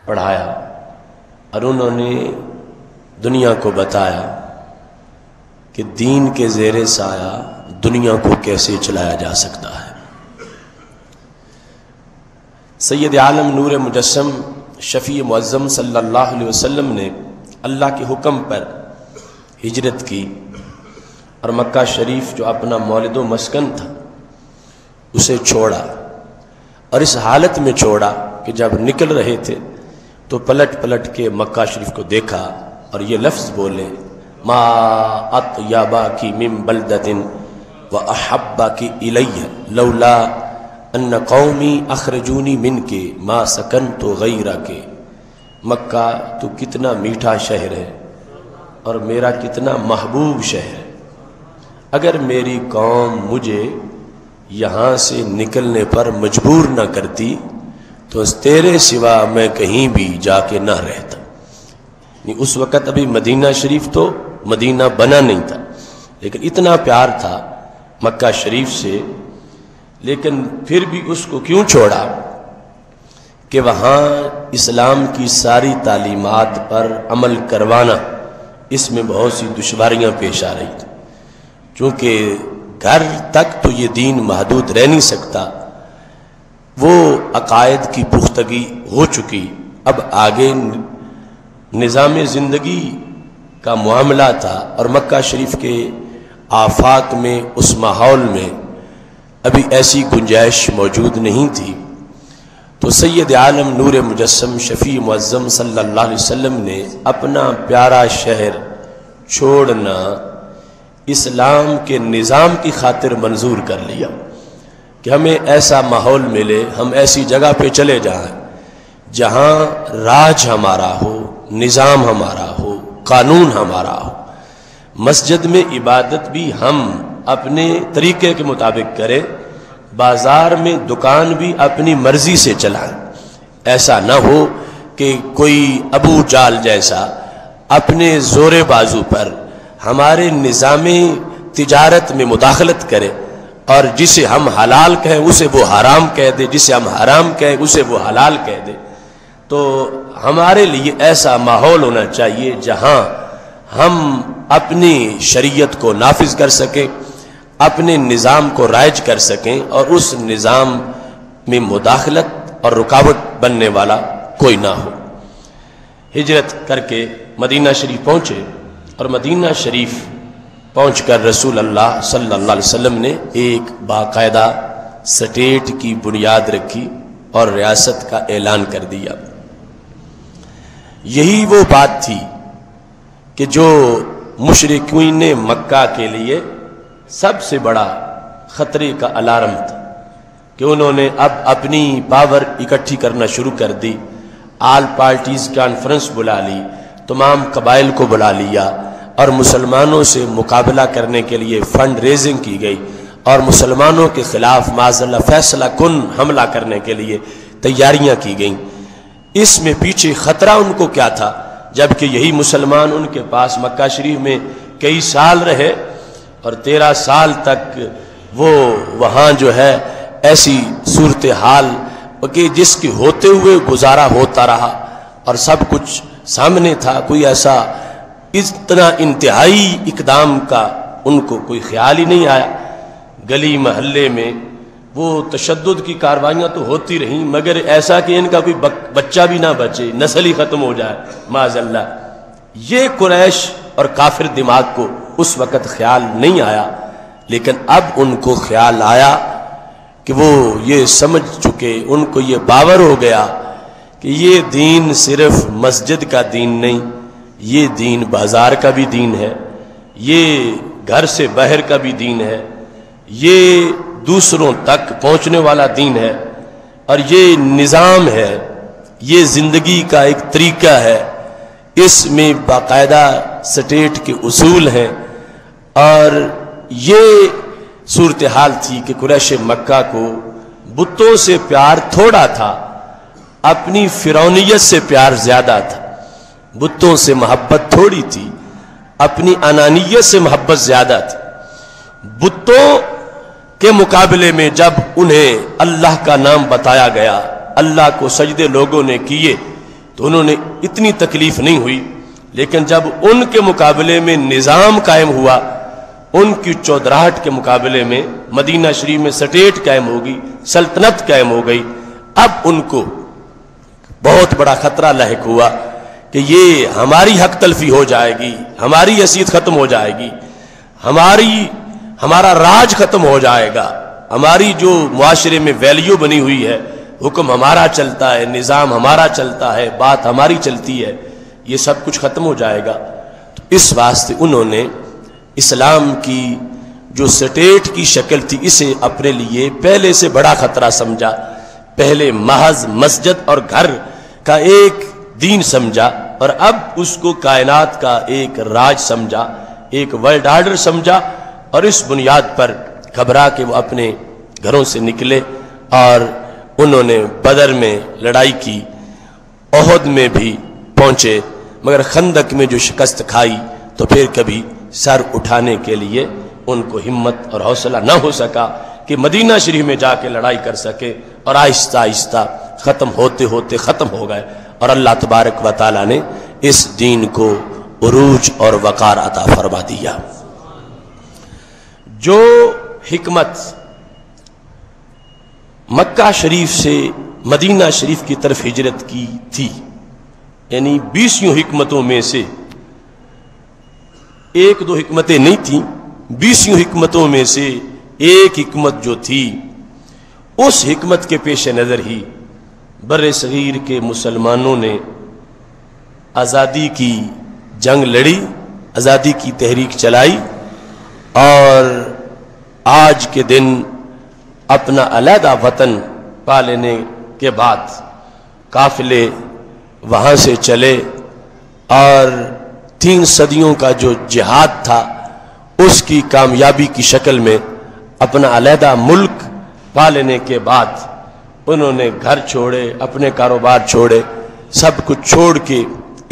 پڑھایا اور انہوں نے دنیا کو بتایا کہ دین کے زیر سایہ دنیا کو کیسے چلایا جا سکتا ہے۔ سید عالم نور مجسم شفیع معظم صلی اللہ علیہ وسلم نے اللہ کے حکم پر ہجرت کی اور مکہ شریف جو اپنا مولد و مسکن تھا اسے چھوڑا، اور اس حالت میں چھوڑا کہ جب نکل رہے تھے تو پلٹ پلٹ کے مکہ شریف کو دیکھا اور یہ لفظ بولے، ما اطیباکی من بلدۃ واحباکی الی لولا ان قومی اخرجونی منک ما سکنت غیرک۔ مکہ تو کتنا میٹھا شہر ہے اور میرا کتنا محبوب شہر ہے، اگر میری قوم مجھے یہاں سے نکلنے پر مجبور نہ کرتی تو تیرے سوا میں کہیں بھی جا کے نہ رہتا۔ اس وقت ابھی مدینہ شریف تو مدینہ بنا نہیں تھا، لیکن اتنا پیار تھا مکہ شریف سے، لیکن پھر بھی اس کو کیوں چھوڑا کہ وہاں اسلام کی ساری تعلیمات پر عمل کروانا اس میں بہت سی دشواریاں پیش آ رہی تھیں، چونکہ گھر تک تو یہ دین محدود رہ نہیں سکتا، وہ عقائد کی پختگی ہو چکی، اب آگے نظام زندگی کا معاملہ تھا، اور مکہ شریف کے آفاق میں اس ماحول میں ابھی ایسی گنجائش موجود نہیں تھی۔ تو سید عالم نور مجسم شفیع معظم صلی اللہ علیہ وسلم نے اپنا پیارا شہر چھوڑنا اسلام کے نظام کی خاطر منظور کر لیا کہ ہمیں ایسا ماحول ملے، ہم ایسی جگہ پہ چلے جائیں جہاں راج ہمارا ہو، نظام ہمارا ہو، قانون ہمارا ہو، مسجد میں عبادت بھی ہم اپنے طریقے کے مطابق کریں، بازار میں دکان بھی اپنی مرضی سے چلائیں، ایسا نہ ہو کہ کوئی ابو جال جیسا اپنے زور بازو پر ہمارے نظام تجارت میں مداخلت کرے اور جسے ہم حلال کہیں اسے وہ حرام کہہ دے، جسے ہم حرام کہیں اسے وہ حلال کہہ دے۔ تو ہمارے لیے ایسا ماحول ہونا چاہیے جہاں ہم اپنی شریعت کو نافذ کر سکیں، اپنے نظام کو رائج کر سکیں، اور اس نظام میں مداخلت اور رکاوٹ بننے والا کوئی نہ ہو۔ ہجرت کر کے مدینہ شریف پہنچے، اور مدینہ شریف پہنچ کر رسول اللہ صلی اللہ علیہ وسلم نے ایک باقاعدہ سٹیٹ کی بنیاد رکھی اور ریاست کا اعلان کر دیا۔ یہی وہ بات تھی کہ جو مشرکین مکہ کے لیے سب سے بڑا خطرے کا الارم تھا، کہ انہوں نے اب اپنی پاور اکٹھی کرنا شروع کر دی، آل پارٹیز کانفرنس بلا لی، تمام قبائل کو بلا لیا، اور مسلمانوں سے مقابلہ کرنے کے لیے فنڈ ریزنگ کی گئی، اور مسلمانوں کے خلاف معاذ اللہ فیصلہ کن حملہ کرنے کے لیے تیاریاں کی گئیں۔ اس میں پیچھے خطرہ ان کو کیا تھا، جبکہ یہی مسلمان ان کے پاس مکہ شریف میں کئی سال رہے، اور 13 سال تک وہ وہاں جو ہے ایسی صورتحال کہ جس کے ہوتے ہوئے گزارا ہوتا رہا، اور سب کچھ سامنے تھا، کوئی ایسا اتنا انتہائی اقدام کا ان کو کوئی خیال ہی نہیں آیا۔ گلی محلے میں وہ تشدد کی کاروائیاں تو ہوتی رہیں، مگر ایسا کہ ان کا کوئی بچہ بھی نہ بچے، نسل ہی ختم ہو جائے معاذ اللہ، یہ قریش اور کافر دماغ کو اس وقت خیال نہیں آیا، لیکن اب ان کو خیال آیا کہ وہ یہ سمجھ چکے، ان کو یہ باور ہو گیا کہ یہ دین صرف مسجد کا دین نہیں، یہ دین بازار کا بھی دین ہے، یہ گھر سے باہر کا بھی دین ہے، یہ دوسروں تک پہنچنے والا دین ہے، اور یہ نظام ہے، یہ زندگی کا ایک طریقہ ہے، اس میں باقاعدہ سٹیٹ کے اصول ہیں۔ اور یہ صورتحال تھی کہ قریش مکہ کو بتوں سے پیار تھوڑا تھا، اپنی فرعونیت سے پیار زیادہ تھا، بتوں سے محبت تھوڑی تھی، اپنی انانیت سے محبت زیادہ تھی۔ بتوں کے مقابلے میں جب انہیں اللہ کا نام بتایا گیا، اللہ کو سجدے لوگوں نے کیے تو انہوں نے اتنی تکلیف نہیں ہوئی، لیکن جب ان کے مقابلے میں نظام قائم ہوا، ان کی چودراہٹ کے مقابلے میں مدینہ شریف میں سٹیٹ قائم ہوگی، سلطنت قائم ہو گئی، اب ان کو بہت بڑا خطرہ لاحق ہوا کہ یہ ہماری حق تلفی ہو جائے گی، ہماری حیثیت ختم ہو جائے گی، ہمارا راج ختم ہو جائے گا، ہماری جو معاشرے میں ویلیو بنی ہوئی ہے، حکم ہمارا چلتا ہے، نظام ہمارا چلتا ہے، بات ہماری چلتی ہے، یہ سب کچھ ختم ہو جائے گا۔ تو اس واسطے انہوں نے اسلام کی جو سٹیٹ کی شکل تھی اسے اپنے لیے پہلے سے بڑا خطرہ سمجھا، پہلے محض مسجد اور گھر کا ایک دین سمجھا، اور اب اس کو کائنات کا ایک راج سمجھا، ایک ورلڈ آرڈر سمجھا، اور اس بنیاد پر گھبرا کے وہ اپنے گھروں سے نکلے اور انہوں نے بدر میں لڑائی کی، احد میں بھی پہنچے، مگر خندق میں جو شکست کھائی تو پھر کبھی سر اٹھانے کے لیے ان کو ہمت اور حوصلہ نہ ہو سکا کہ مدینہ شریف میں جا کے لڑائی کر سکے، اور آہستہ آہستہ ختم ہوتے ہوتے ختم ہو گئے، اور اللہ تبارک و تعالیٰ نے اس دین کو عروج اور وقار عطا فرما دیا۔ جو حکمت مکہ شریف سے مدینہ شریف کی طرف ہجرت کی تھی، یعنی 20 حکمتوں میں سے ایک دو حکمتیں نہیں تھیں، 20 حکمتوں میں سے ایک حکمت جو تھی، اس حکمت کے پیش نظر ہی بر صغیر کے مسلمانوں نے آزادی کی جنگ لڑی، آزادی کی تحریک چلائی، اور آج کے دن اپنا علیحدہ وطن پا لینے کے بعد قافلے وہاں سے چلے، اور 3 صدیوں کا جو جہاد تھا اس کی کامیابی کی شکل میں اپنا علیحدہ ملک پا لینے کے بعد انہوں نے گھر چھوڑے، اپنے کاروبار چھوڑے، سب کچھ چھوڑ کے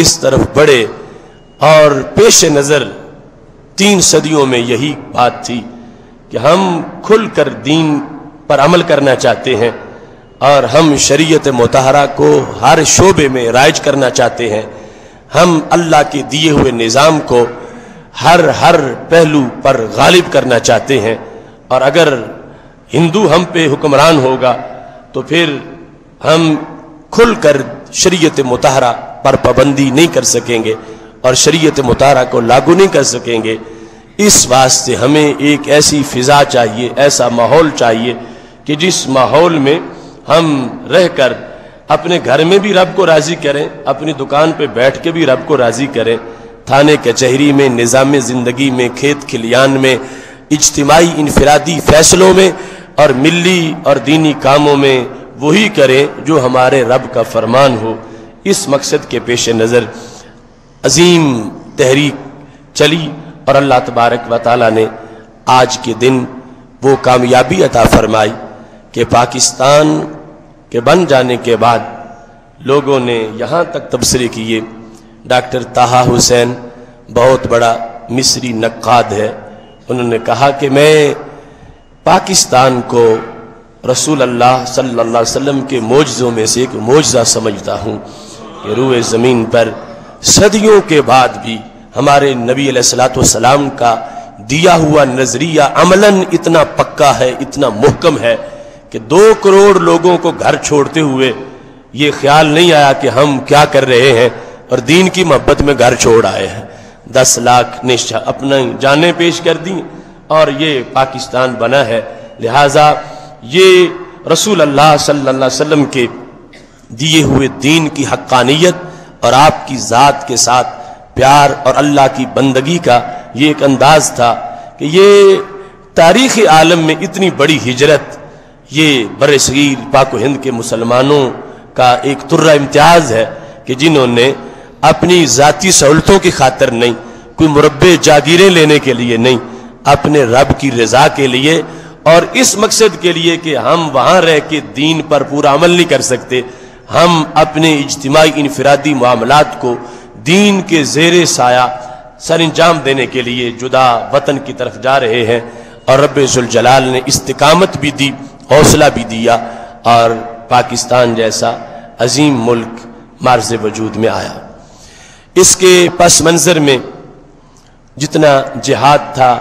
اس طرف بڑھے، اور پیش نظر 3 صدیوں میں یہی بات تھی کہ ہم کھل کر دین پر عمل کرنا چاہتے ہیں، اور ہم شریعت مطہرہ کو ہر شعبے میں رائج کرنا چاہتے ہیں، ہم اللہ کے دیے ہوئے نظام کو ہر پہلو پر غالب کرنا چاہتے ہیں، اور اگر ہندو ہم پہ حکمران ہوگا تو پھر ہم کھل کر شریعت مطہرہ پر پابندی نہیں کر سکیں گے اور شریعت مطہرہ کو لاگو نہیں کر سکیں گے۔ اس واسطے ہمیں ایک ایسی فضا چاہیے، ایسا ماحول چاہیے کہ جس ماحول میں ہم رہ کر اپنے گھر میں بھی رب کو راضی کریں، اپنی دکان پہ بیٹھ کے بھی رب کو راضی کریں، تھانے کچہری میں، نظام زندگی میں، کھیت کھلیان میں، اجتماعی انفرادی فیصلوں میں اور ملی اور دینی کاموں میں وہی کریں جو ہمارے رب کا فرمان ہو۔ اس مقصد کے پیش نظر عظیم تحریک چلی، اور اللہ تبارک و تعالیٰ نے آج کے دن وہ کامیابی عطا فرمائی کہ پاکستان کے بن جانے کے بعد لوگوں نے یہاں تک تبصرے کیے۔ ڈاکٹر طٰہٰ حسین بہت بڑا مصری نقاد ہے، انہوں نے کہا کہ میں پاکستان کو رسول اللہ صلی اللہ علیہ وسلم کے معجزوں میں سے ایک معجزہ سمجھتا ہوں کہ روئے زمین پر صدیوں کے بعد بھی ہمارے نبی علیہ الصلوۃ والسلام کا دیا ہوا نظریہ عملاً اتنا پکا ہے، اتنا محکم ہے کہ 2 کروڑ لوگوں کو گھر چھوڑتے ہوئے یہ خیال نہیں آیا کہ ہم کیا کر رہے ہیں، اور دین کی محبت میں گھر چھوڑ آئے ہیں۔ 10 لاکھ نے اپنا جانیں پیش کر دیں اور یہ پاکستان بنا ہے۔ لہٰذا یہ رسول اللہ صلی اللہ علیہ وسلم کے دیے ہوئے دین کی حقانیت اور آپ کی ذات کے ساتھ پیار اور اللہ کی بندگی کا یہ ایک انداز تھا کہ یہ تاریخ عالم میں اتنی بڑی ہجرت یہ بر صغیر پاک و ہند کے مسلمانوں کا ایک ترہ امتیاز ہے کہ جنہوں نے اپنی ذاتی سہولتوں کی خاطر نہیں، کوئی مربع جاگیریں لینے کے لیے نہیں، اپنے رب کی رضا کے لیے اور اس مقصد کے لیے کہ ہم وہاں رہ کے دین پر پورا عمل نہیں کر سکتے، ہم اپنے اجتماعی انفرادی معاملات کو دین کے زیر سایہ سر انجام دینے کے لیے جدا وطن کی طرف جا رہے ہیں، اور رب ذوالجلال نے استقامت بھی دی، حوصلہ بھی دیا، اور پاکستان جیسا عظیم ملک معرض وجود میں آیا۔ اس کے پس منظر میں جتنا جہاد تھا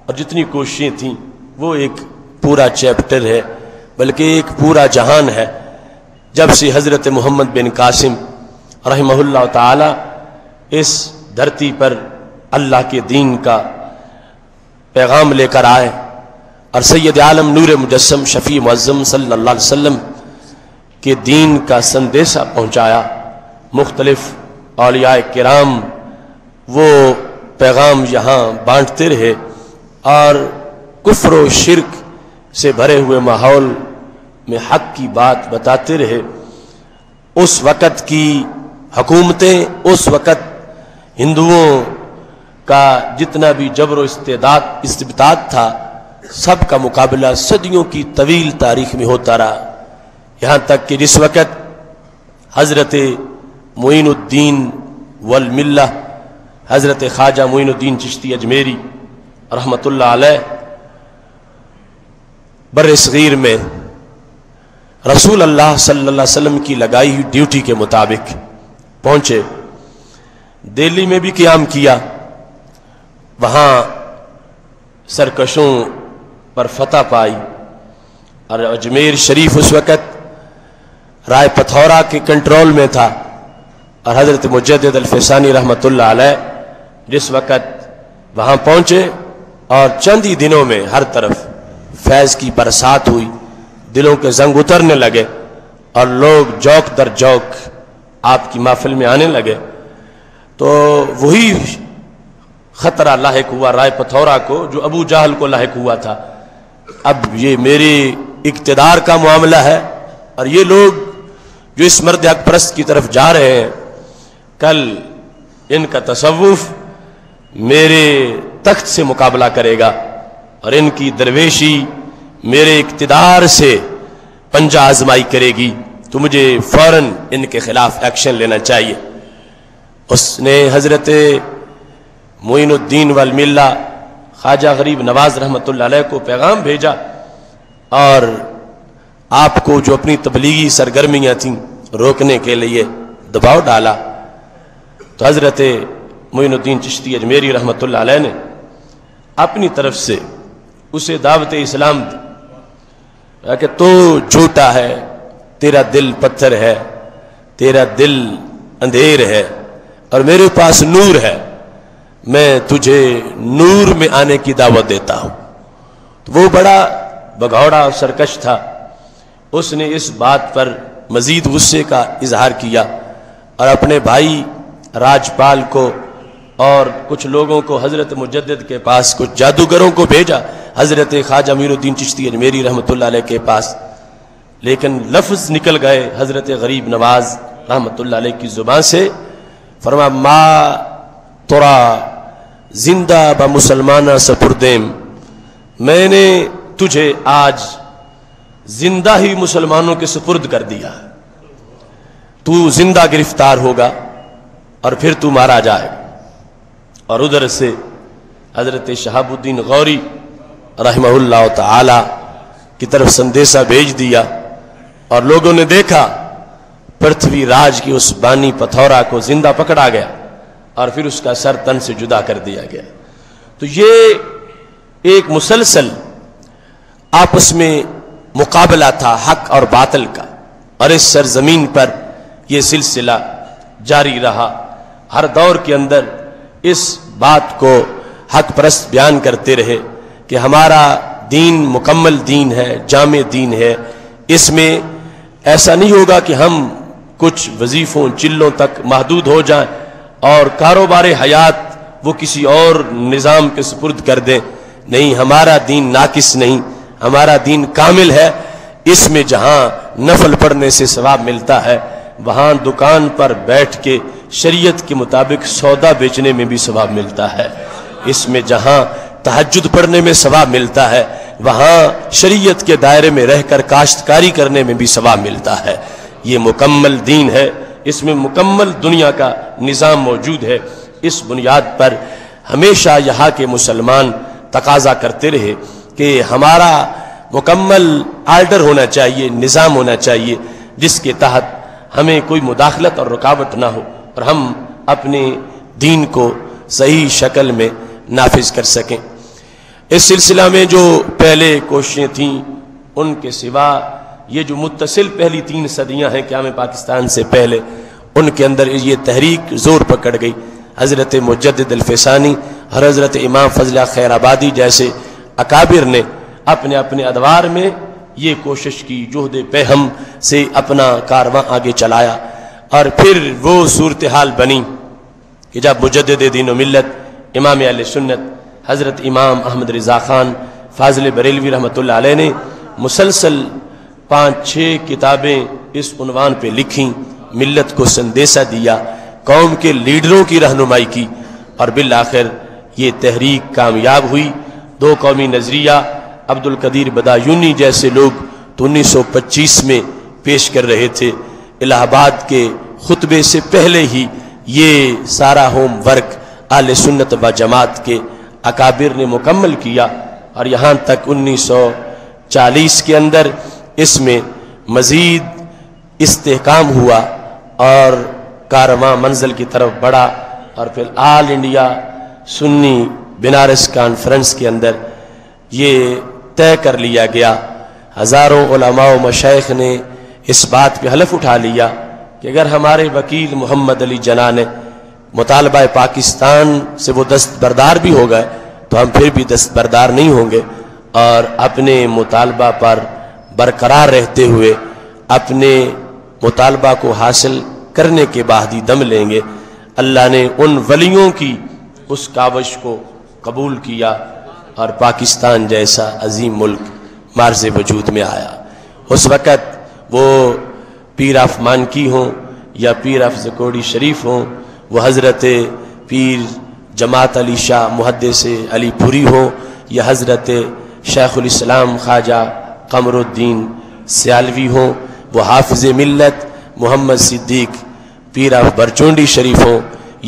اور جتنی کوششیں تھیں وہ ایک پورا چیپٹر ہے، بلکہ ایک پورا جہان ہے۔ جب سے حضرت محمد بن قاسم رحمہ اللہ تعالی اس دھرتی پر اللہ کے دین کا پیغام لے کر آئے اور سید عالم نور مجسم شفیع معظم صلی اللہ علیہ وسلم کے دین کا سندیسہ پہنچایا، مختلف اولیاء کرام وہ پیغام یہاں بانٹتے رہے اور کفر و شرک سے بھرے ہوئے ماحول میں حق کی بات بتاتے رہے۔ اس وقت کی حکومتیں، اس وقت ہندوؤں کا جتنا بھی جبر و استبداد تھا، سب کا مقابلہ صدیوں کی طویل تاریخ میں ہوتا رہا، یہاں تک کہ جس وقت حضرت معین الدین والملہ حضرت خواجہ معین الدین چشتی اجمیری رحمۃ اللہ علیہ بر صغیر میں رسول اللہ صلی اللہ علیہ وسلم کی لگائی ہوئی ڈیوٹی کے مطابق پہنچے، دہلی میں بھی قیام کیا، وہاں سرکشوں پر فتح پائی، اور اجمیر شریف اس وقت رائے پتھورا کے کنٹرول میں تھا، اور حضرت مجدد الفسانی رحمۃ اللہ علیہ جس وقت وہاں پہنچے اور چند ہی دنوں میں ہر طرف فیض کی برسات ہوئی، دلوں کے زنگ اترنے لگے اور لوگ جوک در جوک آپ کی محفل میں آنے لگے، تو وہی خطرہ لاحق ہوا رائے پتھورا کو جو ابو جہل کو لاحق ہوا تھا۔ اب یہ میری اقتدار کا معاملہ ہے، اور یہ لوگ جو اس مرد حق پرست کی طرف جا رہے ہیں، کل ان کا تصوف میرے تخت سے مقابلہ کرے گا، اور ان کی درویشی میرے اقتدار سے پنجہ آزمائی کرے گی، تو مجھے فوراً ان کے خلاف ایکشن لینا چاہیے۔ اس نے حضرت معین الدین والملہ خواجہ غریب نواز رحمۃ اللہ علیہ کو پیغام بھیجا، اور آپ کو جو اپنی تبلیغی سرگرمیاں تھیں روکنے کے لیے دباؤ ڈالا، تو حضرت معین الدین چشتی اجمیری رحمۃ اللہ علیہ نے اپنی طرف سے اسے دعوت اسلام دی کہ تو جھوٹا ہے، تیرا دل پتھر ہے، تیرا دل اندھیر ہے، اور میرے پاس نور ہے، میں تجھے نور میں آنے کی دعوت دیتا ہوں۔ تو وہ بڑا بگھوڑا اور سرکش تھا، اس نے اس بات پر مزید غصے کا اظہار کیا اور اپنے بھائی راجپال کو اور کچھ لوگوں کو حضرت مجدد کے پاس، کچھ جادوگروں کو بھیجا حضرت خواجہ معین الدین چشتی اجمیری رحمۃ اللہ علیہ کے پاس، لیکن لفظ نکل گئے حضرت غریب نواز رحمۃ اللہ علیہ کی زبان سے، فرما ما ترا زندہ با مسلمانہ سپردیم، میں نے تجھے آج زندہ ہی مسلمانوں کے سپرد کر دیا، تو زندہ گرفتار ہوگا اور پھر تو مارا جائے گا۔ اور ادھر سے حضرت شہاب الدین غوری رحمہ اللہ تعالی کی طرف سندیسہ بھیج دیا، اور لوگوں نے دیکھا پرتھوی راج کی اس بانی پتھورا کو زندہ پکڑا گیا اور پھر اس کا سر تن سے جدا کر دیا گیا۔ تو یہ ایک مسلسل آپس میں مقابلہ تھا حق اور باطل کا، اور اس سرزمین پر یہ سلسلہ جاری رہا۔ ہر دور کے اندر اس بات کو حق پرست بیان کرتے رہے کہ ہمارا دین مکمل دین ہے، جامع دین ہے، اس میں ایسا نہیں ہوگا کہ ہم کچھ وظیفوں چلوں تک محدود ہو جائیں اور کاروبار حیات وہ کسی اور نظام کے سپرد کر دیں۔ نہیں، ہمارا دین ناقص نہیں، ہمارا دین کامل ہے۔ اس میں جہاں نفل پڑھنے سے ثواب ملتا ہے، وہاں دکان پر بیٹھ کے شریعت کے مطابق سودا بیچنے میں بھی ثواب ملتا ہے۔ اس میں جہاں تہجد پڑھنے میں ثواب ملتا ہے، وہاں شریعت کے دائرے میں رہ کر کاشتکاری کرنے میں بھی ثواب ملتا ہے۔ یہ مکمل دین ہے، اس میں مکمل دنیا کا نظام موجود ہے۔ اس بنیاد پر ہمیشہ یہاں کے مسلمان تقاضا کرتے رہے کہ ہمارا مکمل آرڈر ہونا چاہیے، نظام ہونا چاہیے جس کے تحت ہمیں کوئی مداخلت اور رکاوٹ نہ ہو اور ہم اپنے دین کو صحیح شکل میں نافذ کر سکیں۔ اس سلسلہ میں جو پہلے کوششیں تھیں ان کے سوا یہ جو متصل پہلی 3 صدیاں ہیں قیام پاکستان سے پہلے، ان کے اندر یہ تحریک زور پکڑ گئی۔ حضرت مجدد الفسانی اور حضرت امام فضل خیر آبادی جیسے اکابر نے اپنے اپنے ادوار میں یہ کوشش کی، جہد پہم سے اپنا کارواں آگے چلایا، اور پھر وہ صورتحال بنی کہ جب مجدد دین و ملت امام اہل سنت حضرت امام احمد رضا خان فاضل بریلوی رحمۃ اللہ علیہ نے مسلسل 5-6 کتابیں اس عنوان پہ لکھیں، ملت کو سندیسہ دیا، قوم کے لیڈروں کی رہنمائی کی، اور بالآخر یہ تحریک کامیاب ہوئی۔ 2 قومی نظریہ عبد القدیر بدایونی جیسے لوگ تو 1925 میں پیش کر رہے تھے۔ الہ آباد کے خطبے سے پہلے ہی یہ سارا ہوم ورک اہل سنت و جماعت کے اکابر نے مکمل کیا، اور یہاں تک 1940 کے اندر اس میں مزید استحکام ہوا اور کارواں منزل کی طرف بڑھا، اور پھر آل انڈیا سنی بنارس کانفرنس کے اندر یہ طے کر لیا گیا، ہزاروں علماء و مشائخ نے اس بات پہ حلف اٹھا لیا کہ اگر ہمارے وکیل محمد علی جناح نے مطالبہ پاکستان سے وہ دستبردار بھی ہو گئے تو ہم پھر بھی دستبردار نہیں ہوں گے، اور اپنے مطالبہ پر برقرار رہتے ہوئے اپنے مطالبہ کو حاصل کرنے کے بعد ہی دم لیں گے۔ اللہ نے ان ولیوں کی اس کاوش کو قبول کیا اور پاکستان جیسا عظیم ملک مارز وجود میں آیا۔ اس وقت وہ پیر آف مانکی ہوں یا پیر آف زکوڑی شریف ہوں، وہ حضرت پیر جماعت علی شاہ محدث علی پوری ہوں یا حضرت شیخ الاسلام خواجہ قمر الدین سیالوی ہوں، وہ حافظ ملت محمد صدیق پیر آف برچونڈی شریف ہوں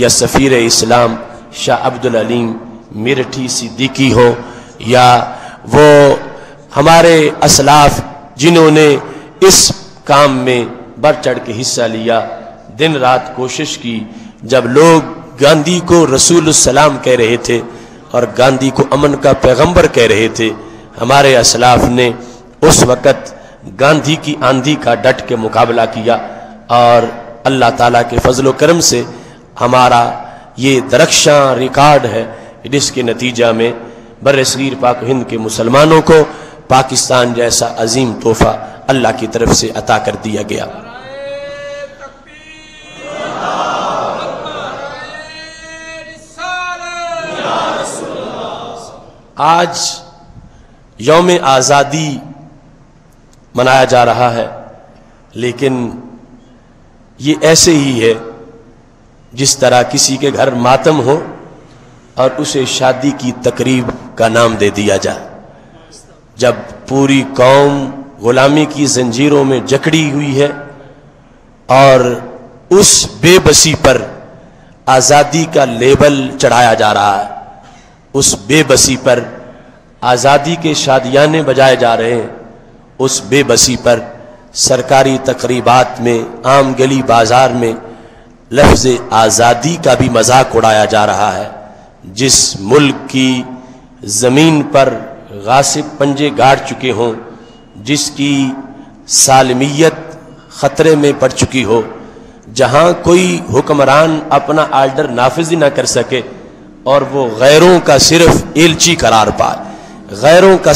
یا سفیر اسلام شاہ عبدالعلیم میرٹھی صدیقی ہوں، یا وہ ہمارے اسلاف جنہوں نے اس کام میں بڑھ چڑھ کے حصہ لیا، دن رات کوشش کی۔ جب لوگ گاندھی کو رسول السلام کہہ رہے تھے اور گاندھی کو امن کا پیغمبر کہہ رہے تھے، ہمارے اسلاف نے اس وقت گاندھی کی آندھی کا ڈٹ کے مقابلہ کیا، اور اللہ تعالیٰ کے فضل و کرم سے ہمارا یہ درخشاں ریکارڈ ہے جس کے نتیجہ میں بر صغیر پاک و ہند کے مسلمانوں کو پاکستان جیسا عظیم تحفہ اللہ کی طرف سے عطا کر دیا گیا۔ آج یوم آزادی منایا جا رہا ہے، لیکن یہ ایسے ہی ہے جس طرح کسی کے گھر ماتم ہو اور اسے شادی کی تقریب کا نام دے دیا جائے۔ جب پوری قوم غلامی کی زنجیروں میں جکڑی ہوئی ہے اور اس بے بسی پر آزادی کا لیبل چڑھایا جا رہا ہے، اس بے بسی پر آزادی کے شادیانے بجائے جا رہے ہیں، اس بے بسی پر سرکاری تقریبات میں عام گلی بازار میں لفظ آزادی کا بھی مذاق اڑایا جا رہا ہے۔ جس ملک کی زمین پر غاصب پنجے گاڑ چکے ہوں، جس کی سالمیت خطرے میں پڑ چکی ہو، جہاں کوئی حکمران اپنا آرڈر نافذ نہ کر سکے اور وہ غیروں کا صرف ایلچی قرار پائے، غیروں کا